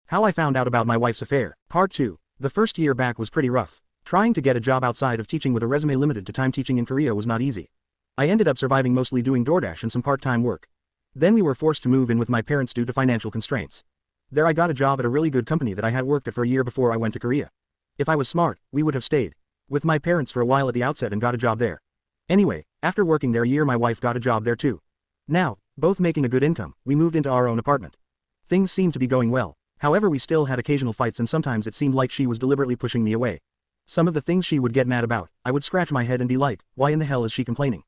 How I found out about my wife's affair. Part 2. The first year back was pretty rough. Trying to get a job outside of teaching with a resume limited to time teaching in Korea was not easy. I ended up surviving mostly doing DoorDash and some part-time work. Then we were forced to move in with my parents due to financial constraints. There I got a job at a really good company that I had worked at for a year before I went to Korea. If I was smart, we would have stayed with my parents for a while at the outset and got a job there. Anyway, after working there a year my wife got a job there too. Now, both making a good income, we moved into our own apartment. Things seemed to be going well. However, we still had occasional fights and sometimes it seemed like she was deliberately pushing me away. Some of the things she would get mad about, I would scratch my head and be like, why in the hell is she complaining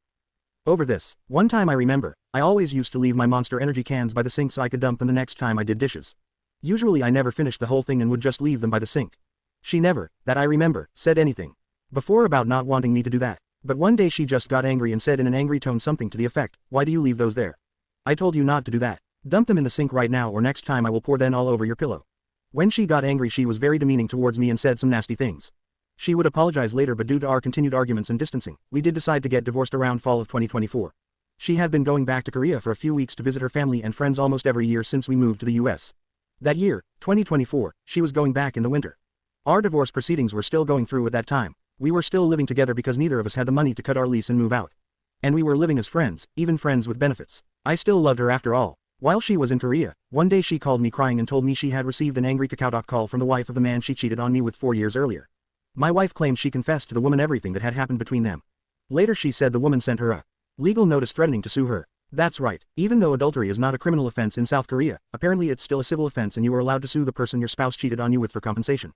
over this? One time I remember, I always used to leave my Monster Energy cans by the sink so I could dump them the next time I did dishes. Usually I never finished the whole thing and would just leave them by the sink. She never, that I remember, said anything before about not wanting me to do that. But one day she just got angry and said in an angry tone something to the effect, why do you leave those there? I told you not to do that. Dump them in the sink right now or next time I will pour them all over your pillow. When she got angry she was very demeaning towards me and said some nasty things. She would apologize later, but due to our continued arguments and distancing, we did decide to get divorced around fall of 2024. She had been going back to Korea for a few weeks to visit her family and friends almost every year since we moved to the US. That year, 2024, she was going back in the winter. Our divorce proceedings were still going through at that time. We were still living together because neither of us had the money to cut our lease and move out. And we were living as friends, even friends with benefits. I still loved her after all. While she was in Korea, one day she called me crying and told me she had received an angry KakaoTalk call from the wife of the man she cheated on me with 4 years earlier. My wife claimed she confessed to the woman everything that had happened between them. Later she said the woman sent her a legal notice threatening to sue her. That's right, even though adultery is not a criminal offense in South Korea, apparently it's still a civil offense and you are allowed to sue the person your spouse cheated on you with for compensation.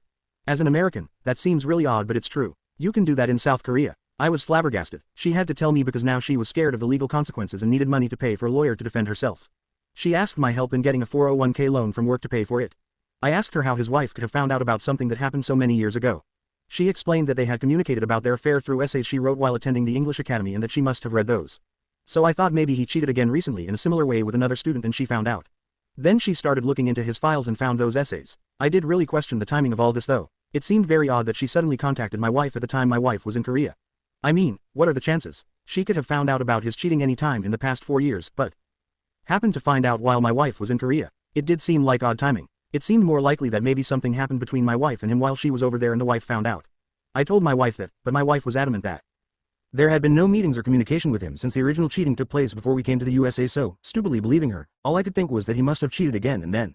As an American, that seems really odd, but it's true. You can do that in South Korea. I was flabbergasted. She had to tell me because now she was scared of the legal consequences and needed money to pay for a lawyer to defend herself. She asked my help in getting a 401k loan from work to pay for it. I asked her how his wife could have found out about something that happened so many years ago. She explained that they had communicated about their affair through essays she wrote while attending the English Academy and that she must have read those. So I thought maybe he cheated again recently in a similar way with another student and she found out. Then she started looking into his files and found those essays. I did really question the timing of all this though. It seemed very odd that she suddenly contacted my wife at the time my wife was in Korea. I mean, what are the chances? She could have found out about his cheating any time in the past 4 years, but happened to find out while my wife was in Korea. It did seem like odd timing. It seemed more likely that maybe something happened between my wife and him while she was over there and the wife found out. I told my wife that, but my wife was adamant that there had been no meetings or communication with him since the original cheating took place before we came to the USA, so, stupidly believing her, all I could think was that he must have cheated again and then